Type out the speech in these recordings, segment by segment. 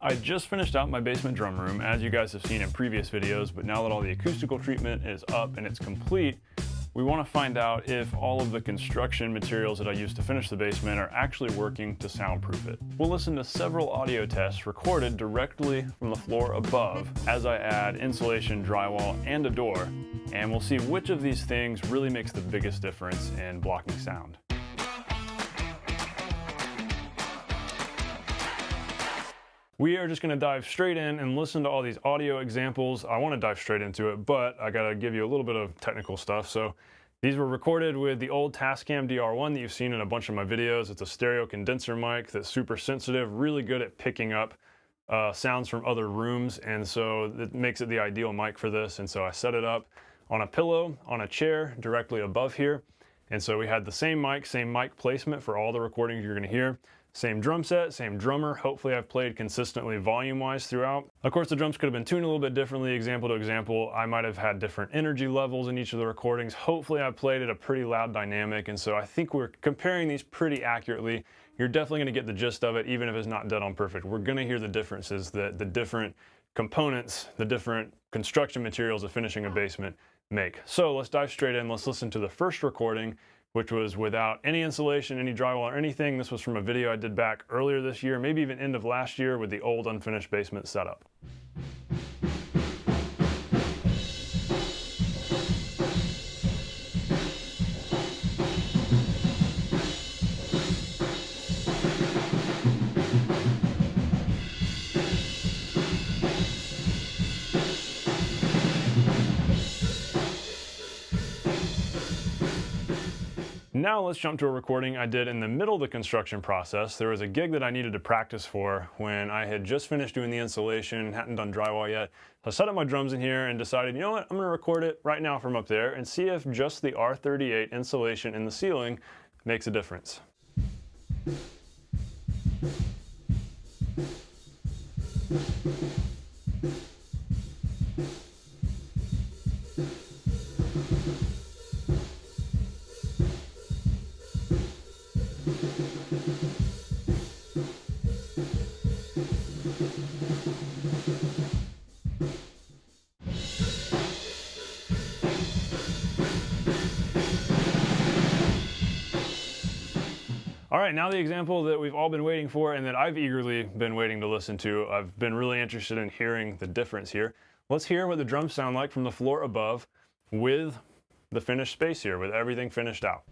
I just finished out my basement drum room, as you guys have seen in previous videos, but now that all the acoustical treatment is up and it's complete, we want to find out if all of the construction materials that I used to finish the basement are actually working to soundproof it. We'll listen to several audio tests recorded directly from the floor above as I add insulation, drywall, and a door, and we'll see which of these things really makes the biggest difference in blocking sound. We are just going to dive straight in and listen to all these audio examples. I want to dive straight into it, but I got to give you a little bit of technical stuff. So these were recorded with the old Tascam DR1 that you've seen in a bunch of my videos. It's a stereo condenser mic that's super sensitive, really good at picking up sounds from other rooms, and so it makes it the ideal mic for this. And so I set it up on a pillow, on a chair, directly above here. And so we had the same mic placement for all the recordings you're going to hear. Same drum set, same drummer. Hopefully I've played consistently volume-wise throughout. Of course, the drums could have been tuned a little bit differently, example to example. I might have had different energy levels in each of the recordings. Hopefully I played at a pretty loud dynamic, and so I think we're comparing these pretty accurately. You're definitely gonna get the gist of it, even if it's not dead on perfect. We're gonna hear the differences that the different components, the different construction materials of finishing a basement make. So let's dive straight in. Let's listen to the first recording, which was without any insulation, any drywall, or anything. This was from a video I did back earlier this year, maybe even end of last year, with the old unfinished basement setup. Now let's jump to a recording I did in the middle of the construction process. There was a gig that I needed to practice for when I had just finished doing the insulation, hadn't done drywall yet. So I set up my drums in here and decided, you know what, I'm gonna record it right now from up there and see if just the R38 insulation in the ceiling makes a difference. All right, now the example that we've all been waiting for and that I've eagerly been waiting to listen to. I've been really interested in hearing the difference here. Let's hear what the drums sound like from the floor above with the finished space here, with everything finished out.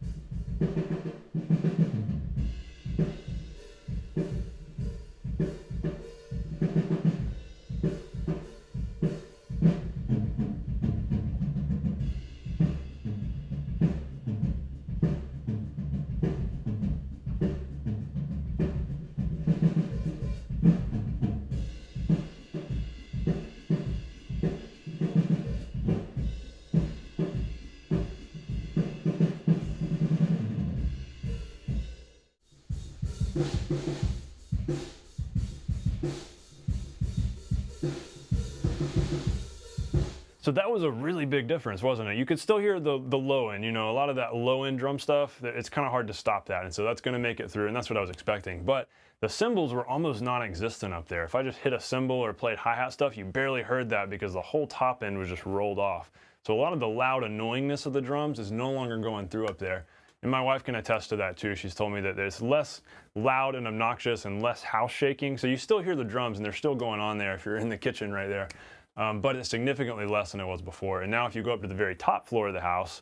So that was a really big difference, wasn't it? You could still hear the low end, you know, a lot of that low end drum stuff, it's kind of hard to stop that. And so that's gonna make it through, and that's what I was expecting. But the cymbals were almost non-existent up there. If I just hit a cymbal or played hi-hat stuff, you barely heard that because the whole top end was just rolled off. So a lot of the loud annoyingness of the drums is no longer going through up there. And my wife can attest to that too. She's told me that it's less loud and obnoxious and less house shaking. So you still hear the drums and they're still going on there if you're in the kitchen right there. But it's significantly less than it was before. And now if you go up to the very top floor of the house,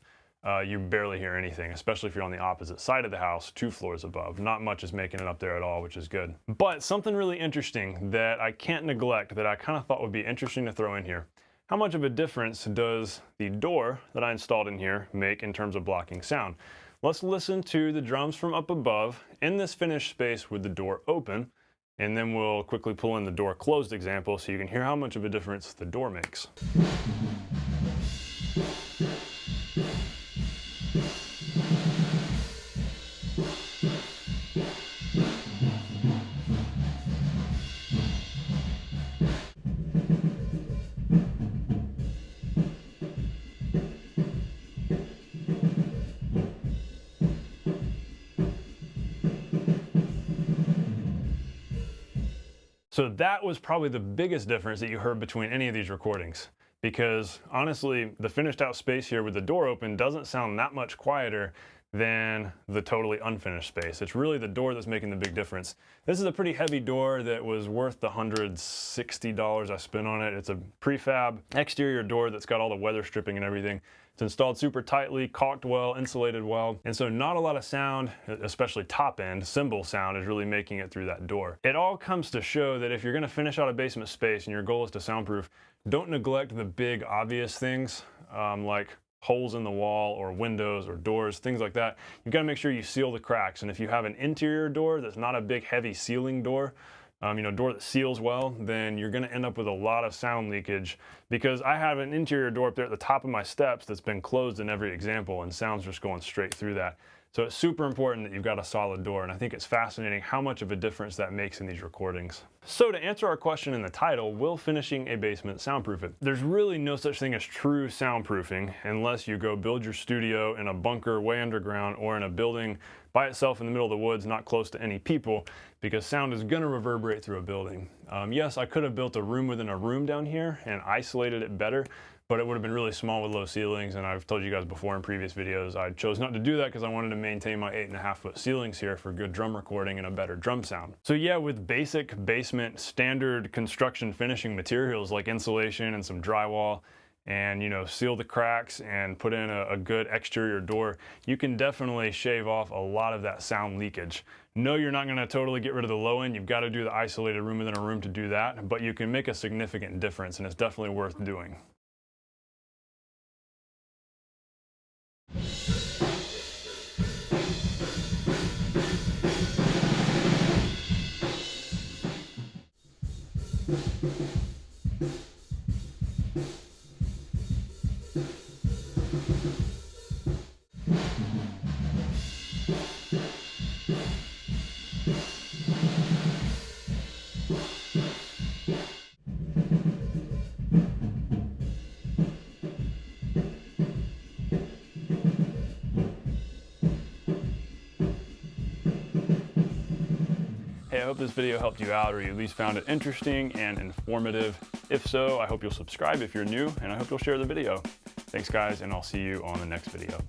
you barely hear anything, especially if you're on the opposite side of the house, 2 floors above. Not much is making it up there at all, which is good. But something really interesting that I can't neglect, that I kind of thought would be interesting to throw in here. How much of a difference does the door that I installed in here make in terms of blocking sound? Let's listen to the drums from up above in this finished space with the door open, and then we'll quickly pull in the door closed example so you can hear how much of a difference the door makes. So that was probably the biggest difference that you heard between any of these recordings, because honestly, the finished out space here with the door open doesn't sound that much quieter than the totally unfinished space. It's really the door that's making the big difference. This is a pretty heavy door that was worth the $160 I spent on it. It's a prefab exterior door that's got all the weather stripping and everything. It's installed super tightly, caulked well, insulated well, and so not a lot of sound, especially top end, cymbal sound, is really making it through that door. It all comes to show that if you're gonna finish out a basement space and your goal is to soundproof, don't neglect the big obvious things like holes in the wall or windows or doors, things like that. You've got to make sure you seal the cracks. And if you have an interior door that's not a big heavy sealing door, door that seals well, then you're going to end up with a lot of sound leakage, because I have an interior door up there at the top of my steps that's been closed in every example and sound's just going straight through that. So it's super important that you've got a solid door, and I think it's fascinating how much of a difference that makes in these recordings. So to answer our question in the title, will finishing a basement soundproof it? There's really no such thing as true soundproofing unless you go build your studio in a bunker way underground or in a building by itself in the middle of the woods, not close to any people, because sound is gonna reverberate through a building. Yes, I could have built a room within a room down here and isolated it better, but it would have been really small with low ceilings, and I've told you guys before in previous videos, I chose not to do that because I wanted to maintain my 8.5-foot ceilings here for good drum recording and a better drum sound. So yeah, with basic basement standard construction finishing materials like insulation and some drywall, and seal the cracks and put in a good exterior door, you can definitely shave off a lot of that sound leakage. No, you're not going to totally get rid of the low end. You've got to do the isolated room within a room to do that, but you can make a significant difference, and it's definitely worth doing. Hey, I hope this video helped you out, or you at least found it interesting and informative. If so, I hope you'll subscribe if you're new, and I hope you'll share the video. Thanks guys, and I'll see you on the next video.